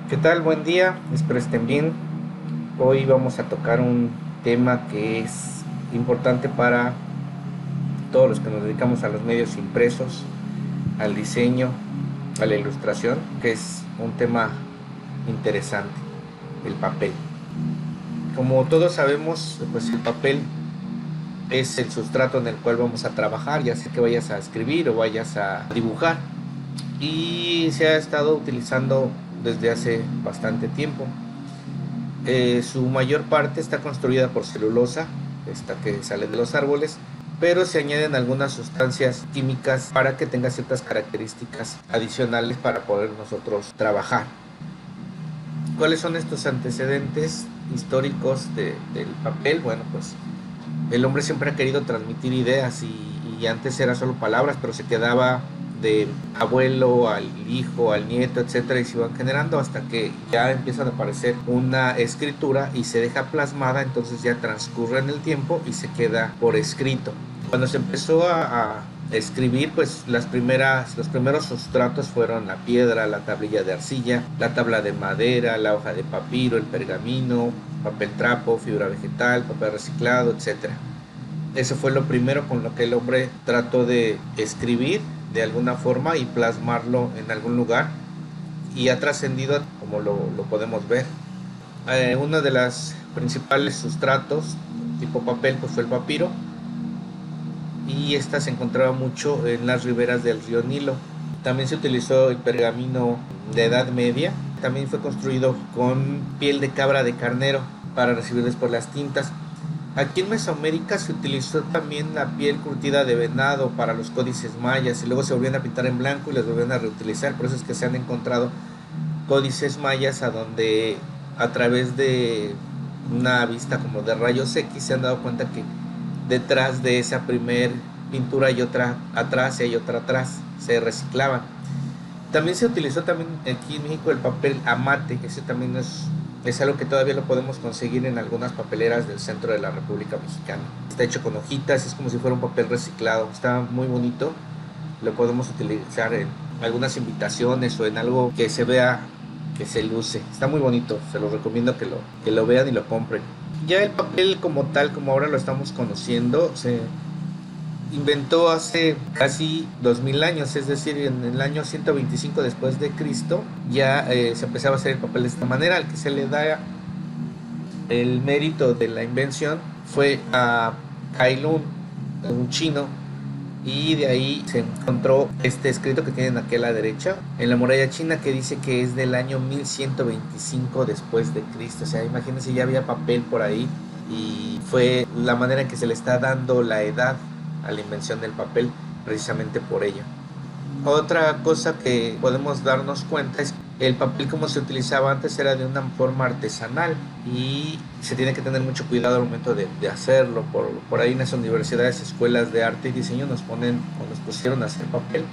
¿Qué tal? Buen día, espero estén bien. Hoy vamos a tocar un tema que es importante para todos los que nos dedicamos a los medios impresos, al diseño, a la ilustración, que es un tema interesante, el papel. Como todos sabemos, pues el papel es el sustrato en el cual vamos a trabajar, ya sea que vayas a escribir o vayas a dibujar. Y se ha estado utilizando desde hace bastante tiempo. Su mayor parte está construida por celulosa, esta que sale de los árboles, pero se añaden algunas sustancias químicas para que tenga ciertas características adicionales para poder nosotros trabajar. ¿Cuáles son estos antecedentes históricos del papel? Bueno, pues el hombre siempre ha querido transmitir ideas y antes era solo palabras, pero se quedaba de abuelo al hijo, al nieto, etcétera, y se iban generando hasta que ya empieza a aparecer una escritura y se deja plasmada, entonces ya transcurre en el tiempo y se queda por escrito. Cuando se empezó a escribir, pues los primeros sustratos fueron la piedra, la tablilla de arcilla, la tabla de madera, la hoja de papiro, el pergamino, papel trapo, fibra vegetal, papel reciclado, etcétera. Eso fue lo primero con lo que el hombre trató de escribir de alguna forma y plasmarlo en algún lugar y ha trascendido como lo podemos ver. Uno de los principales sustratos tipo papel pues fue el papiro y esta se encontraba mucho en las riberas del río Nilo. También se utilizó el pergamino de Edad Media. También fue construido con piel de cabra de carnero para recibir después las tintas. Aquí en Mesoamérica se utilizó también la piel curtida de venado para los códices mayas y luego se volvían a pintar en blanco y las volvían a reutilizar. Por eso es que se han encontrado códices mayas a donde a través de una vista como de rayos X se han dado cuenta que detrás de esa primer pintura hay otra atrás y hay otra atrás, se reciclaban. También se utilizó también aquí en México el papel amate, que ese también es algo que todavía lo podemos conseguir en algunas papeleras del centro de la República Mexicana. Está hecho con hojitas, es como si fuera un papel reciclado, está muy bonito, lo podemos utilizar en algunas invitaciones o en algo que se vea que se luce, está muy bonito, se los recomiendo que lo vean y lo compren. Ya el papel como tal, como ahora lo estamos conociendo, se inventó hace casi 2000 años, es decir, en el año 125 después de Cristo, ya se empezaba a hacer el papel de esta manera. Al que se le da el mérito de la invención fue a Kai Lun, un chino, y de ahí se encontró este escrito que tienen aquí a la derecha en la muralla china que dice que es del año 1125 después de Cristo. O sea, imagínense, ya había papel por ahí y fue la manera en que se le está dando la edad a la invención del papel precisamente por ello. Otra cosa que podemos darnos cuenta es que el papel como se utilizaba antes era de una forma artesanal y se tiene que tener mucho cuidado al momento de hacerlo. Por ahí en las universidades, escuelas de arte y diseño nos ponen o nos pusieron a hacer papel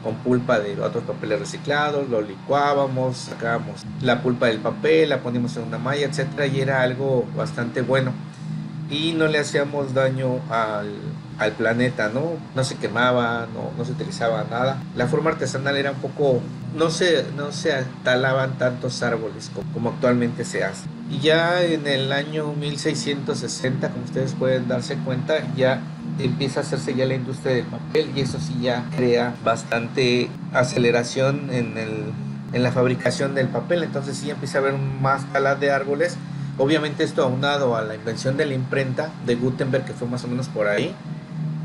con pulpa de otros papeles reciclados, lo licuábamos, sacábamos la pulpa del papel, la poníamos en una malla, etcétera, y era algo bastante bueno y no le hacíamos daño al planeta, ¿no? No se quemaba, no se utilizaba nada. La forma artesanal era un poco, no se talaban tantos árboles como actualmente se hace. Y ya en el año 1660, como ustedes pueden darse cuenta, ya empieza a hacerse ya la industria del papel y eso sí ya crea bastante aceleración en la fabricación del papel. Entonces sí empieza a haber más talas de árboles. Obviamente esto aunado a la invención de la imprenta de Gutenberg, que fue más o menos por ahí,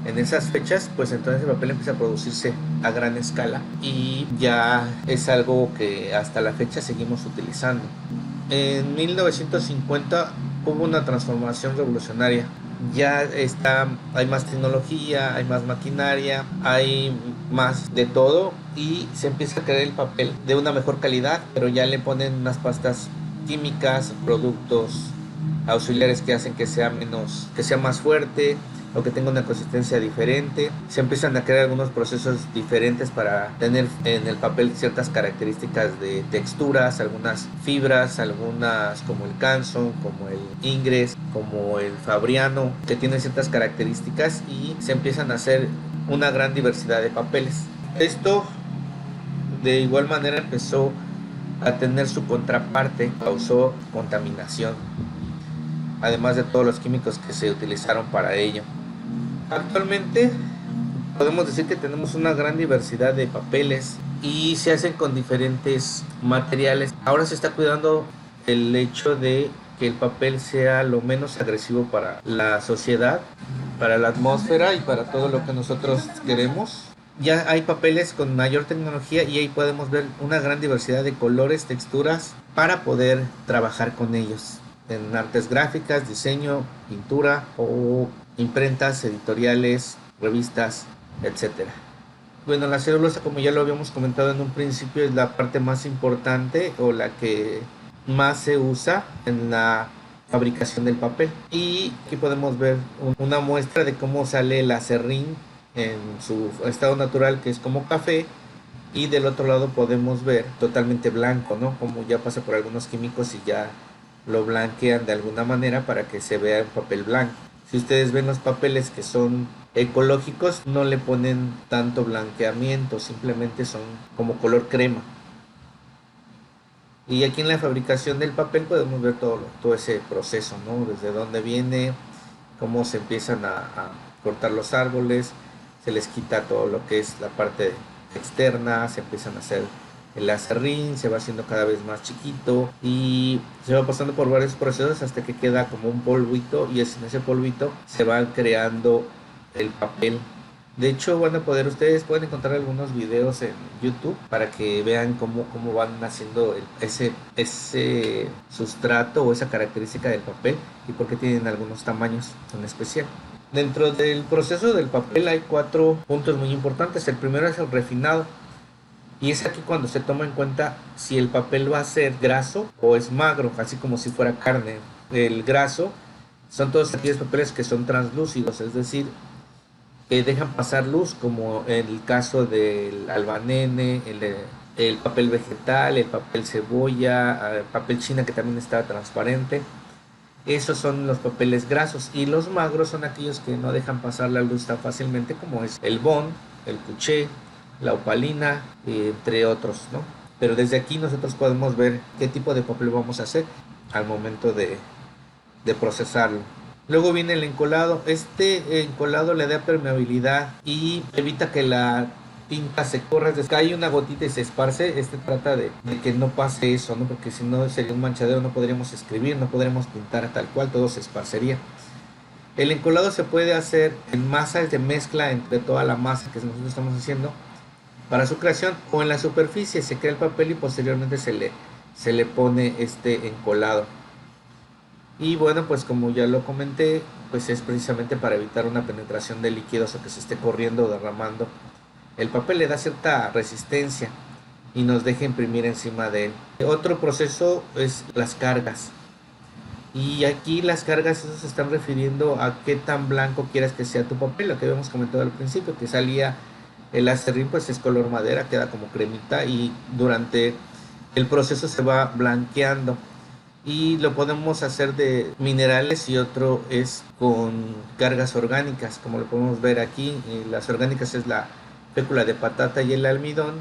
en esas fechas, pues entonces el papel empieza a producirse a gran escala y ya es algo que hasta la fecha seguimos utilizando. En 1950 hubo una transformación revolucionaria. Ya está, hay más tecnología, hay más maquinaria, hay más de todo y se empieza a crear el papel de una mejor calidad, pero ya le ponen unas pastas químicas, productos auxiliares que hacen que sea más fuerte o que tenga una consistencia diferente. Se empiezan a crear algunos procesos diferentes para tener en el papel ciertas características de texturas, algunas fibras, algunas como el canson, como el ingres, como el fabriano, que tienen ciertas características y se empiezan a hacer una gran diversidad de papeles. Esto de igual manera empezó a tener su contraparte, causó contaminación, además de todos los químicos que se utilizaron para ello. Actualmente podemos decir que tenemos una gran diversidad de papeles y se hacen con diferentes materiales. Ahora se está cuidando el hecho de que el papel sea lo menos agresivo para la sociedad, para la atmósfera y para todo lo que nosotros queremos. Ya hay papeles con mayor tecnología y ahí podemos ver una gran diversidad de colores, texturas para poder trabajar con ellos en artes gráficas, diseño, pintura o imprentas, editoriales, revistas, etcétera. Bueno, la celulosa, como ya lo habíamos comentado en un principio, es la parte más importante o la que más se usa en la fabricación del papel. Y aquí podemos ver una muestra de cómo sale el acerrín en su estado natural, que es como café, y del otro lado podemos ver totalmente blanco, ¿no? Como ya pasa por algunos químicos y ya lo blanquean de alguna manera para que se vea un papel blanco. Si ustedes ven los papeles que son ecológicos, no le ponen tanto blanqueamiento, simplemente son como color crema. Y aquí en la fabricación del papel podemos ver todo ese proceso, ¿no? Desde dónde viene, cómo se empiezan a cortar los árboles, se les quita todo lo que es la parte externa, se empiezan a hacer el acerrín, se va haciendo cada vez más chiquito y se va pasando por varios procesos hasta que queda como un polvito, y en ese polvito se va creando el papel. De hecho, ustedes pueden encontrar algunos videos en YouTube para que vean cómo van haciendo ese sustrato o esa característica del papel y por qué tienen algunos tamaños en especial. Dentro del proceso del papel hay 4 puntos muy importantes. El primero es el refinado. Y es aquí cuando se toma en cuenta si el papel va a ser graso o es magro, así como si fuera carne. El graso son todos aquellos papeles que son translúcidos, es decir, que dejan pasar luz, como en el caso del albanene, el papel vegetal, el papel cebolla, el papel china, que también está transparente. Esos son los papeles grasos, y los magros son aquellos que no dejan pasar la luz tan fácilmente, como es el bond, el cuché, la opalina, entre otros, ¿no? Pero desde aquí nosotros podemos ver qué tipo de papel vamos a hacer al momento de procesarlo. Luego viene el encolado. Este encolado le da permeabilidad y evita que la tinta se corra, es cae una gotita y se esparce. Trata de que no pase eso, ¿no? Porque si no sería un manchadero, no podríamos escribir, no podríamos pintar tal cual, todo se esparcería. El encolado se puede hacer en masas de mezcla entre toda la masa que nosotros estamos haciendo para su creación, o en la superficie se crea el papel y posteriormente se le pone este encolado. Y bueno, pues como ya lo comenté, pues es precisamente para evitar una penetración de líquidos o que se esté corriendo o derramando. El papel le da cierta resistencia y nos deja imprimir encima de él. Otro proceso es las cargas. Y aquí las cargas, eso se están refiriendo a qué tan blanco quieras que sea tu papel. Lo que habíamos comentado al principio, que salía el acerrín, pues es color madera, queda como cremita, y durante el proceso se va blanqueando. Y lo podemos hacer de minerales, y otro es con cargas orgánicas, como lo podemos ver aquí. Las orgánicas es la fécula de patata y el almidón,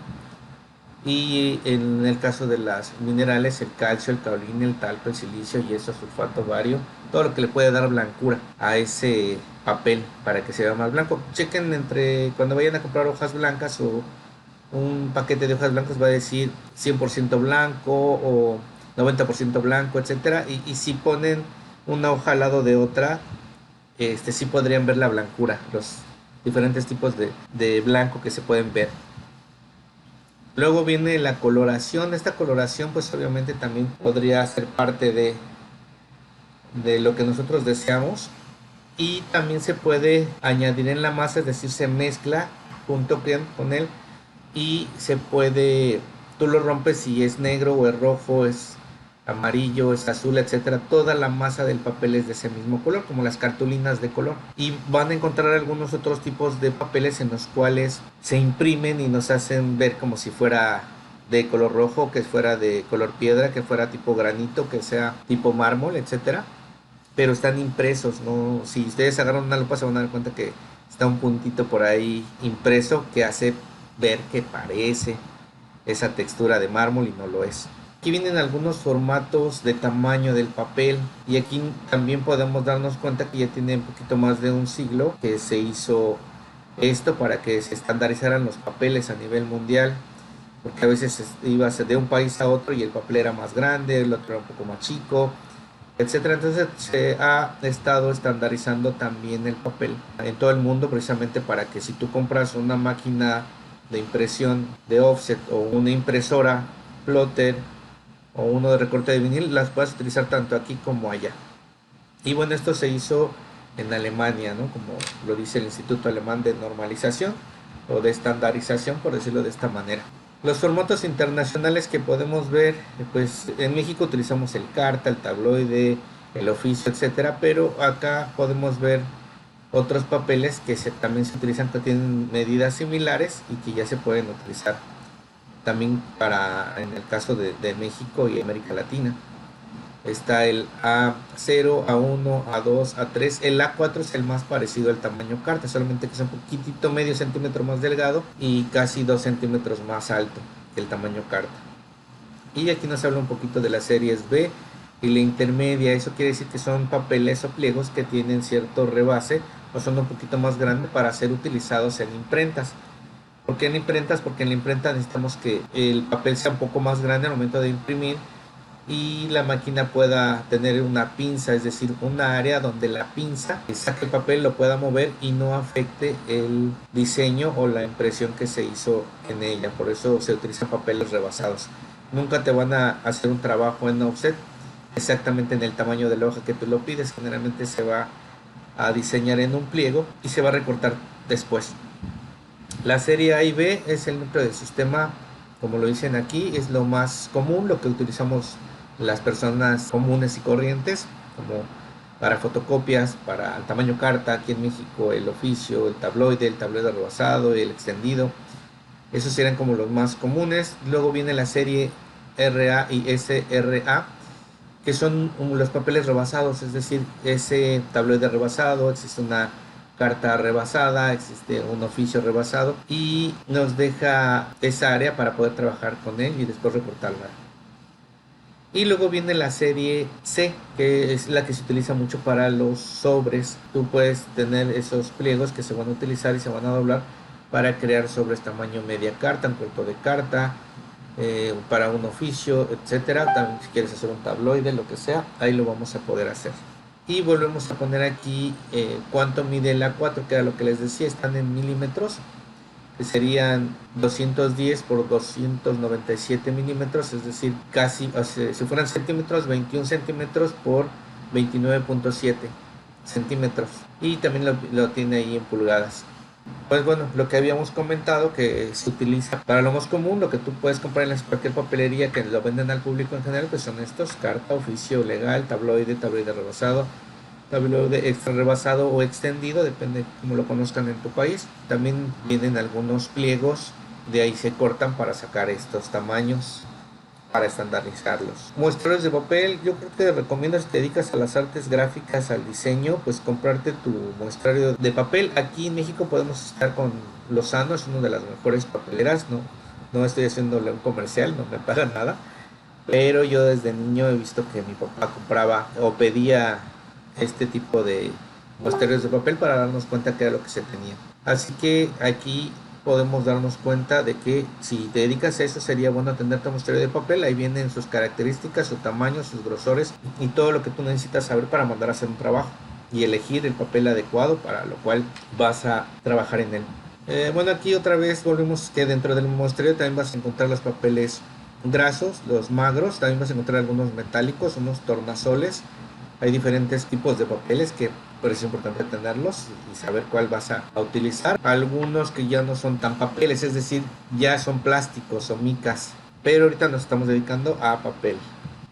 y en el caso de las minerales, el calcio, el caolín, el talco, el silicio, yeso, sulfato, bario, todo lo que le puede dar blancura a ese papel para que se vea más blanco. Chequen cuando vayan a comprar hojas blancas o un paquete de hojas blancas, va a decir 100% blanco o 90% blanco, etcétera, y si ponen una hoja al lado de otra, sí podrían ver la blancura, los diferentes tipos de blanco que se pueden ver. Luego viene la coloración. Esta coloración pues obviamente también podría ser parte de lo que nosotros deseamos, y también se puede añadir en la masa, es decir, se mezcla junto con él, y tú lo rompes si es negro o es rojo, es amarillo, es azul, etcétera. Toda la masa del papel es de ese mismo color, como las cartulinas de color. Y van a encontrar algunos otros tipos de papeles en los cuales se imprimen y nos hacen ver como si fuera de color rojo, que fuera de color piedra, que fuera tipo granito, que sea tipo mármol, etcétera. Pero están impresos, ¿no? Si ustedes agarran una lupa se van a dar cuenta que está un puntito por ahí impreso que hace ver que parece esa textura de mármol y no lo es. Aquí vienen algunos formatos de tamaño del papel, y aquí también podemos darnos cuenta que ya tiene un poquito más de un siglo que se hizo esto para que se estandarizaran los papeles a nivel mundial, porque a veces ibas de un país a otro y el papel era más grande, el otro era un poco más chico, etcétera. Entonces se ha estado estandarizando también el papel en todo el mundo, precisamente para que si tú compras una máquina de impresión de offset o una impresora plotter o uno de recorte de vinil, las puedas utilizar tanto aquí como allá. Y bueno, esto se hizo en Alemania, ¿no? Como lo dice el Instituto Alemán de Normalización o de Estandarización, por decirlo de esta manera. Los formatos internacionales que podemos ver, pues en México utilizamos el carta, el tabloide, el oficio, etcétera, pero acá podemos ver otros papeles que también se utilizan, que tienen medidas similares y que ya se pueden utilizar también para, en el caso de México y América Latina. Está el A0, A1, A2, A3. El A4 es el más parecido al tamaño carta, solamente que es un poquitito, medio centímetro más delgado y casi 2 centímetros más alto que el tamaño carta. Y aquí nos habla un poquito de las series B y la intermedia. Eso quiere decir que son papeles o pliegos que tienen cierto rebase o son un poquito más grandes para ser utilizados en imprentas. ¿Por qué en imprentas? Porque en la imprenta necesitamos que el papel sea un poco más grande al momento de imprimir y la máquina pueda tener una pinza, es decir, una área donde la pinza saque el papel, lo pueda mover y no afecte el diseño o la impresión que se hizo en ella. Por eso se utilizan papeles rebasados. Nunca te van a hacer un trabajo en offset exactamente en el tamaño de la hoja que tú lo pides. Generalmente se va a diseñar en un pliego y se va a recortar después. La serie A y B es el núcleo del sistema, como lo dicen aquí, es lo más común, lo que utilizamos las personas comunes y corrientes, como para fotocopias, para el tamaño carta, aquí en México el oficio, el tabloide rebasado, el extendido. Esos serían como los más comunes. Luego viene la serie RA y SRA, que son los papeles rebasados, es decir, ese tabloide rebasado, existe una carta rebasada, existe un oficio rebasado y nos deja esa área para poder trabajar con él y después recortarla. Y luego viene la serie C, que es la que se utiliza mucho para los sobres. Tú puedes tener esos pliegos que se van a utilizar y se van a doblar para crear sobres tamaño media carta, un cuarto de carta, para un oficio, etcétera. También si quieres hacer un tabloide, lo que sea, ahí lo vamos a poder hacer. Y volvemos a poner aquí cuánto mide el A4, que era lo que les decía, están en milímetros, que serían 210 por 297 milímetros, es decir, casi, o sea, si fueran centímetros, 21 centímetros por 29.7 centímetros. Y también lo tiene ahí en pulgadas. Pues bueno, lo que habíamos comentado que se utiliza para lo más común, lo que tú puedes comprar en cualquier papelería que lo venden al público en general, pues son estos: carta, oficio legal, tabloide rebasado, tabloide extra rebasado o extendido, depende como lo conozcan en tu país. También vienen algunos pliegos, de ahí se cortan para sacar estos tamaños, para estandarizarlos. Muestrarios de papel, yo creo que te recomiendo, si te dedicas a las artes gráficas, al diseño, pues comprarte tu muestrario de papel. Aquí en México podemos estar con Lozano, es una de las mejores papeleras, no estoy haciéndole un comercial, no me pagan nada, pero yo desde niño he visto que mi papá compraba o pedía este tipo de muestrarios de papel para darnos cuenta que era lo que se tenía. Así que aquí podemos darnos cuenta de que si te dedicas a eso, sería bueno tener tu muestrario de papel. Ahí vienen sus características, su tamaño, sus grosores y todo lo que tú necesitas saber para mandar a hacer un trabajo y elegir el papel adecuado para lo cual vas a trabajar en él. Bueno, aquí otra vez volvemos que dentro del muestrario también vas a encontrar los papeles grasos, los magros, también vas a encontrar algunos metálicos, unos tornasoles. Hay diferentes tipos de papeles que pero es importante tenerlos y saber cuál vas a utilizar. Algunos que ya no son tan papeles, es decir, ya son plásticos o micas, pero ahorita nos estamos dedicando a papel.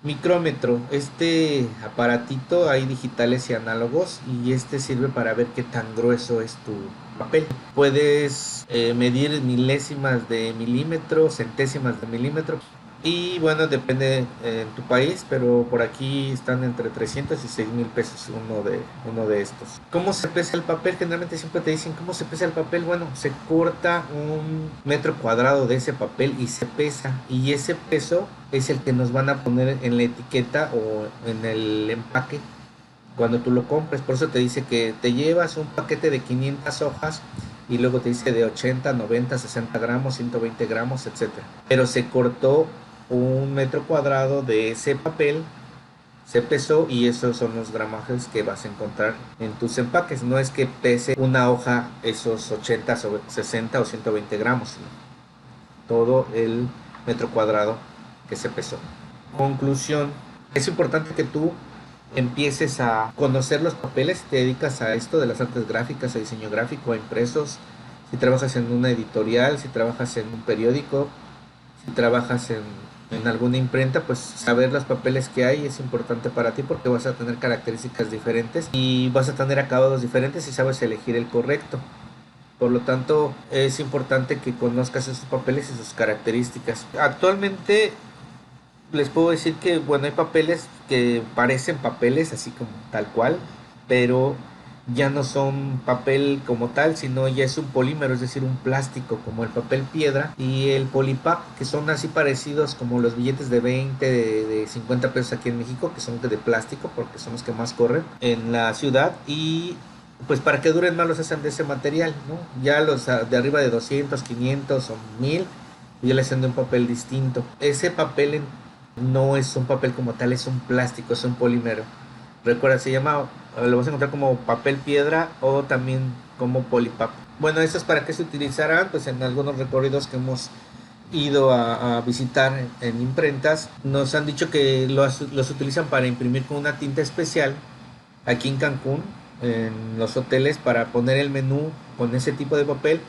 Micrómetro, este aparatito, hay digitales y análogos, y este sirve para ver qué tan grueso es tu papel. Puedes medir milésimas de milímetro, centésimas de milímetro, Y bueno, depende en tu país, pero por aquí están entre 300 y 6,000 pesos uno de estos. ¿Cómo se pesa el papel? Generalmente siempre te dicen cómo se pesa el papel. Bueno, se corta un metro cuadrado de ese papel y se pesa. Y ese peso es el que nos van a poner en la etiqueta o en el empaque cuando tú lo compres. Por eso te dice que te llevas un paquete de 500 hojas y luego te dice de 80, 90, 60 gramos, 120 gramos, etcétera. Pero se cortó un metro cuadrado de ese papel, se pesó y esos son los gramajes que vas a encontrar en tus empaques. No es que pese una hoja esos 80, 60 o 120 gramos, sino todo el metro cuadrado que se pesó. Conclusión, es importante que tú empieces a conocer los papeles, si te dedicas a esto de las artes gráficas, a diseño gráfico, a impresos, si trabajas en una editorial, si trabajas en un periódico, si trabajas en alguna imprenta, pues saber los papeles que hay es importante para ti porque vas a tener características diferentes y vas a tener acabados diferentes y sabes elegir el correcto. Por lo tanto, es importante que conozcas esos papeles y sus características. Actualmente les puedo decir que, bueno, hay papeles que parecen papeles así como tal cual, pero ya no son papel como tal, sino ya es un polímero, es decir, un plástico como el papel piedra y el polipap, que son así parecidos como los billetes de 20, de 50 pesos aquí en México, que son de plástico porque son los que más corren en la ciudad y pues para que duren más los hacen de ese material, ¿no? Ya los de arriba de 200, 500 o 1000 ya le hacen de un papel distinto. Ese papel no es un papel como tal, es un plástico, es un polímero. Recuerda, se llama, lo vas a encontrar como papel piedra o también como polipap. Bueno, eso es para qué se utilizarán, pues en algunos recorridos que hemos ido a visitar en imprentas, nos han dicho que los utilizan para imprimir con una tinta especial aquí en Cancún, en los hoteles, para poner el menú con ese tipo de papel.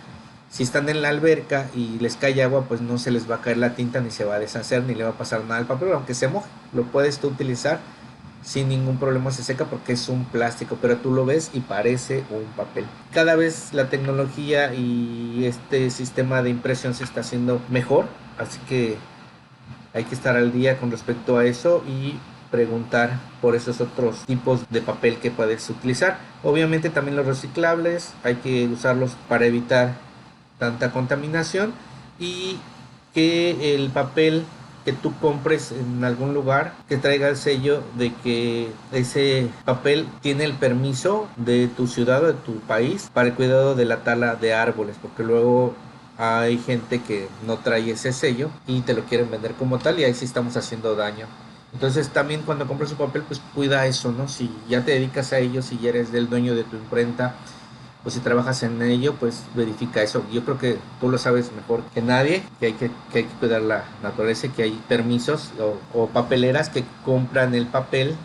Si están en la alberca y les cae agua, pues no se les va a caer la tinta, ni se va a deshacer, ni le va a pasar nada al papel, aunque se moje. Lo puedes tú utilizar sin ningún problema, se seca porque es un plástico, pero tú lo ves y parece un papel. Cada vez la tecnología y este sistema de impresión se está haciendo mejor, así que hay que estar al día con respecto a eso y preguntar por esos otros tipos de papel que puedes utilizar. Obviamente también los reciclables, hay que usarlos para evitar tanta contaminación y que el papel que tú compres en algún lugar que traiga el sello de que ese papel tiene el permiso de tu ciudad o de tu país para el cuidado de la tala de árboles, porque luego hay gente que no trae ese sello y te lo quieren vender como tal y ahí sí estamos haciendo daño. Entonces también cuando compras un papel, pues cuida eso, ¿no? Si ya te dedicas a ello, si ya eres del dueño de tu imprenta, pues si trabajas en ello, pues verifica eso. Yo creo que tú lo sabes mejor que nadie, que hay que cuidar la naturaleza, que hay permisos o papeleras que compran el papel,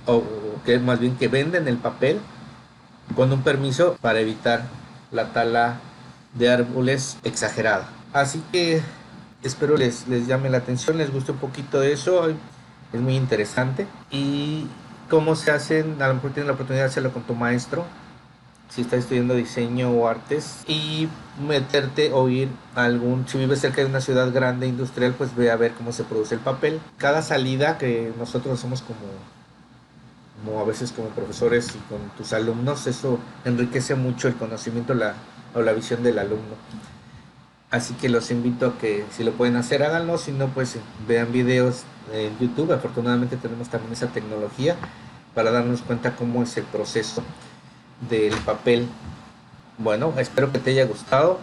o que más bien que venden el papel con un permiso para evitar la tala de árboles exagerada. Así que espero les llame la atención, les guste un poquito de eso, es muy interesante. Y cómo se hacen, a lo mejor tienes la oportunidad de hacerlo con tu maestro si estás estudiando diseño o artes y meterte o ir a algún, si vives cerca de una ciudad grande industrial, pues ve a ver cómo se produce el papel. Cada salida que nosotros hacemos como a veces como profesores y con tus alumnos, eso enriquece mucho el conocimiento o la visión del alumno. Así que los invito a que si lo pueden hacer, háganlo, si no, pues vean videos en YouTube. Afortunadamente tenemos también esa tecnología para darnos cuenta cómo es el proceso del papel. Bueno, espero que te haya gustado.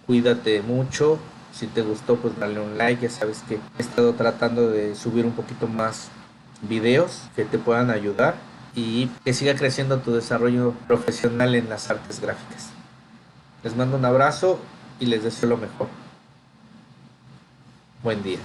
Cuídate mucho. Si te gustó, pues dale un like. Ya sabes que he estado tratando de subir un poquito más videos que te puedan ayudar y que siga creciendo tu desarrollo profesional en las artes gráficas. Les mando un abrazo y les deseo lo mejor. Buen día.